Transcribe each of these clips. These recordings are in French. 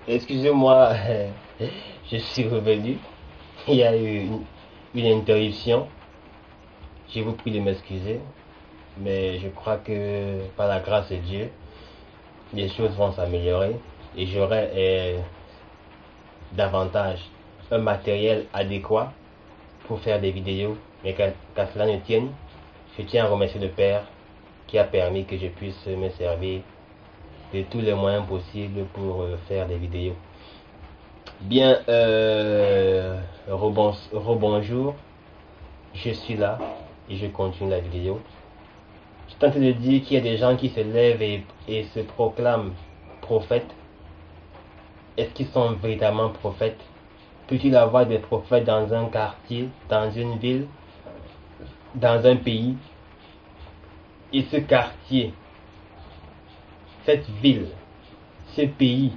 Excusez-moi, je suis revenu. Il y a eu une interruption. Je vous prie de m'excuser, mais je crois que par la grâce de Dieu, les choses vont s'améliorer et j'aurai davantage un matériel adéquat pour faire des vidéos. Mais qu'à cela ne tienne, je tiens à remercier le Père qui a permis que je puisse me servir de tous les moyens possibles pour faire des vidéos. Bien, rebonjour, je suis là et je continue la vidéo. Je suis en train de dire qu'il y a des gens qui se lèvent et se proclament prophètes. Est-ce qu'ils sont véritablement prophètes? Peut-il y avoir des prophètes dans un quartier, dans une ville, dans un pays, et ce quartier, cette ville, ce pays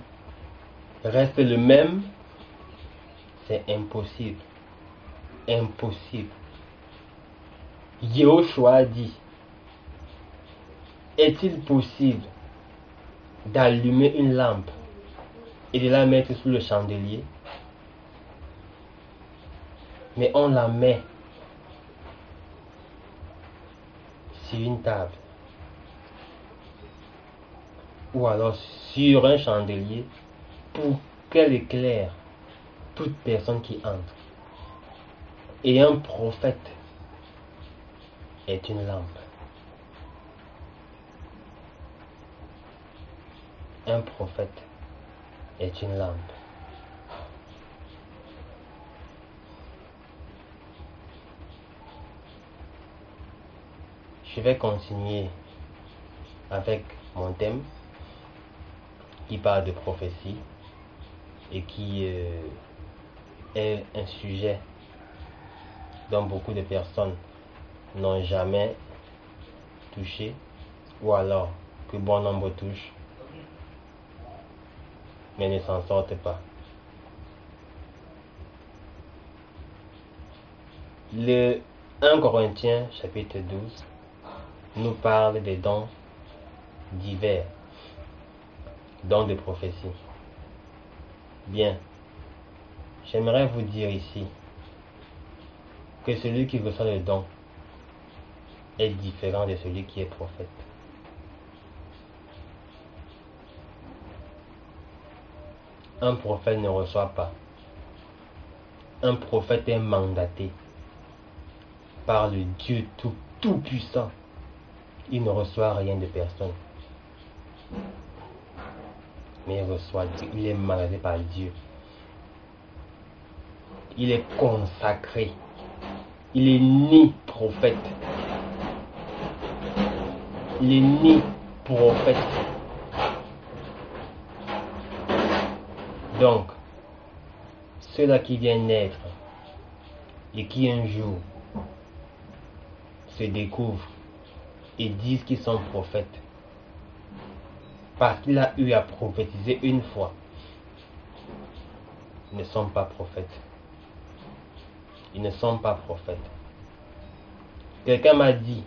reste le même? C'est impossible. Impossible. Yahushua dit, est-il possible d'allumer une lampe et de la mettre sous le chandelier? Mais on la met sur une table ou alors sur un chandelier pour qu'elle éclaire toute personne qui entre. Et un prophète est une lampe. Un prophète est une lampe. Je vais continuer avec mon thème qui parle de prophétie et qui est un sujet dont beaucoup de personnes n'ont jamais touché, ou alors que bon nombre touchent mais ne s'en sortent pas. Le 1 Corinthiens chapitre 12 nous parle des dons divers, dons de prophétie. Bien, j'aimerais vous dire ici que celui qui reçoit le don est différent de celui qui est prophète. Un prophète ne reçoit pas. Un prophète est mandaté par le Dieu tout-puissant. Il ne reçoit rien de personne. Mais il reçoit Dieu. Il est mandaté par Dieu. Il est consacré. Il est né prophète. Il est né prophète. Donc, ceux-là qui viennent naître et qui un jour se découvrent et disent qu'ils sont prophètes parce qu'il a eu à prophétiser une fois, ne sont pas prophètes. Ils ne sont pas prophètes. Quelqu'un m'a dit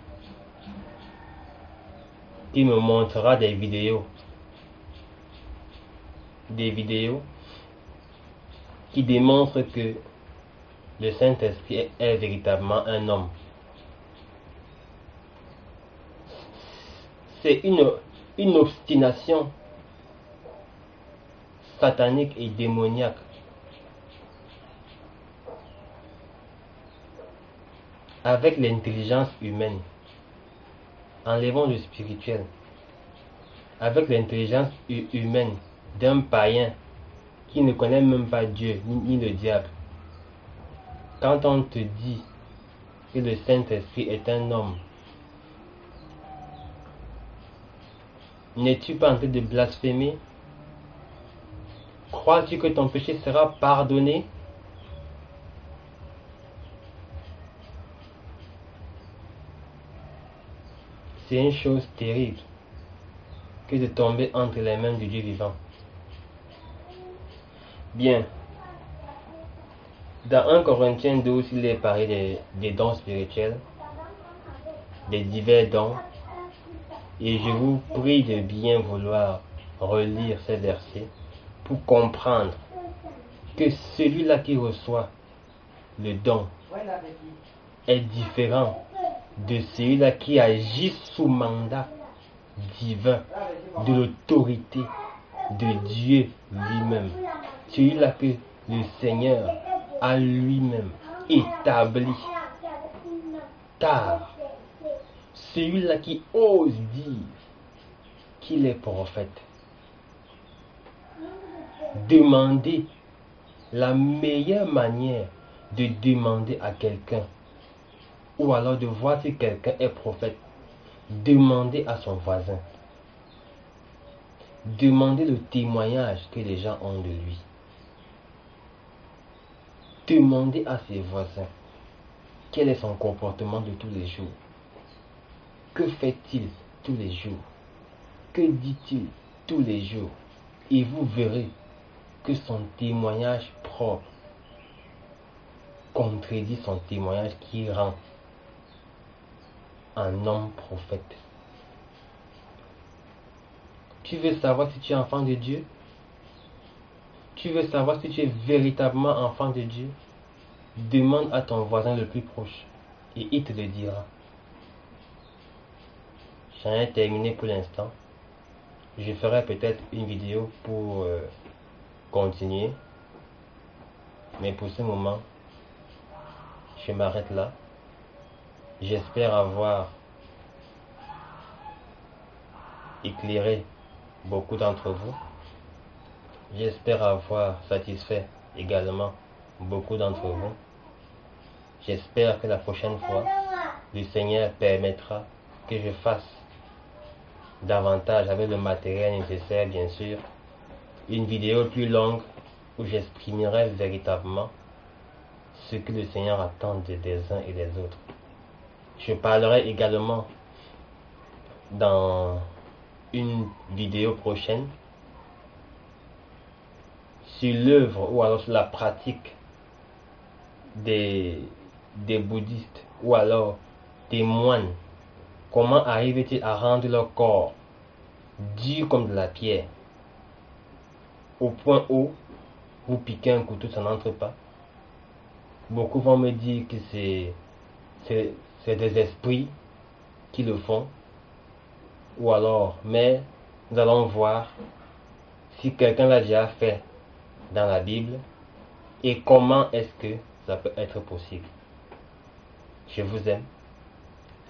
qu'il me montrera des vidéos qui démontrent que le Saint-Esprit est véritablement un homme. C'est une obstination satanique et démoniaque. Avec l'intelligence humaine, enlevons le spirituel. Avec l'intelligence humaine d'un païen qui ne connaît même pas Dieu ni le diable, quand on te dit que le Saint-Esprit est un homme, n'es-tu pas en train de blasphémer? Crois-tu que ton péché sera pardonné? C'est une chose terrible que de tomber entre les mains du Dieu vivant. Bien. Dans 1 Corinthiens 12, il est parlé des dons spirituels, des divers dons. Et je vous prie de bien vouloir relire ces versets pour comprendre que celui-là qui reçoit le don est différent de celui-là qui agit sous mandat divin de l'autorité de Dieu lui-même. Celui-là que le Seigneur a lui-même établi. Car celui-là qui ose dire qu'il est prophète, demander la meilleure manière de demander à quelqu'un, ou alors de voir si quelqu'un est prophète, demander à son voisin, demander le témoignage que les gens ont de lui, demander à ses voisins quel est son comportement de tous les jours, que fait-il tous les jours, que dit-il tous les jours, et vous verrez que son témoignage propre contredit son témoignage qui rend un homme prophète. Tu veux savoir si tu es enfant de Dieu? Tu veux savoir si tu es véritablement enfant de Dieu? Demande à ton voisin le plus proche et il te le dira. J'en ai terminé pour l'instant. Je ferai peut-être une vidéo pour continuer. Mais pour ce moment, je m'arrête là. J'espère avoir éclairé beaucoup d'entre vous. J'espère avoir satisfait également beaucoup d'entre vous. J'espère que la prochaine fois, le Seigneur permettra que je fasse davantage avec le matériel nécessaire, bien sûr, une vidéo plus longue où j'exprimerai véritablement ce que le Seigneur attend des uns et des autres. Je parlerai également dans une vidéo prochaine sur l'œuvre ou alors sur la pratique des bouddhistes ou alors des moines. Comment arrivent-ils à rendre leur corps dur comme de la pierre, au point où vous piquez un couteau, ça n'entre pas? Beaucoup vont me dire que c'est des esprits qui le font, ou alors, mais nous allons voir si quelqu'un l'a déjà fait dans la Bible et comment est-ce que ça peut être possible. Je vous aime.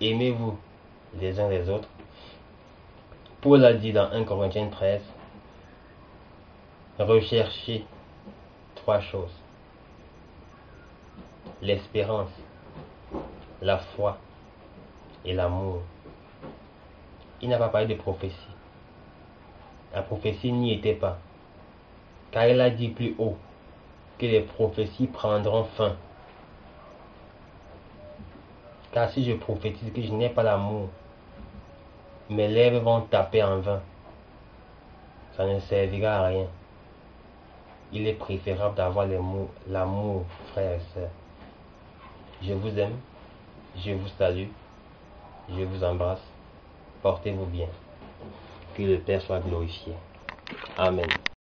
Aimez-vous les uns les autres. Paul a dit dans 1 Corinthiens 13, recherchez 3 choses: l'espérance, la foi et l'amour. Il n'a pas parlé de prophétie. La prophétie n'y était pas, car il a dit plus haut que les prophéties prendront fin. Car si je prophétise que je n'ai pas l'amour, mes lèvres vont taper en vain. Ça ne servira à rien. Il est préférable d'avoir l'amour, frères et sœurs. Je vous aime, je vous salue, je vous embrasse. Portez-vous bien. Que le Père soit glorifié. Amen.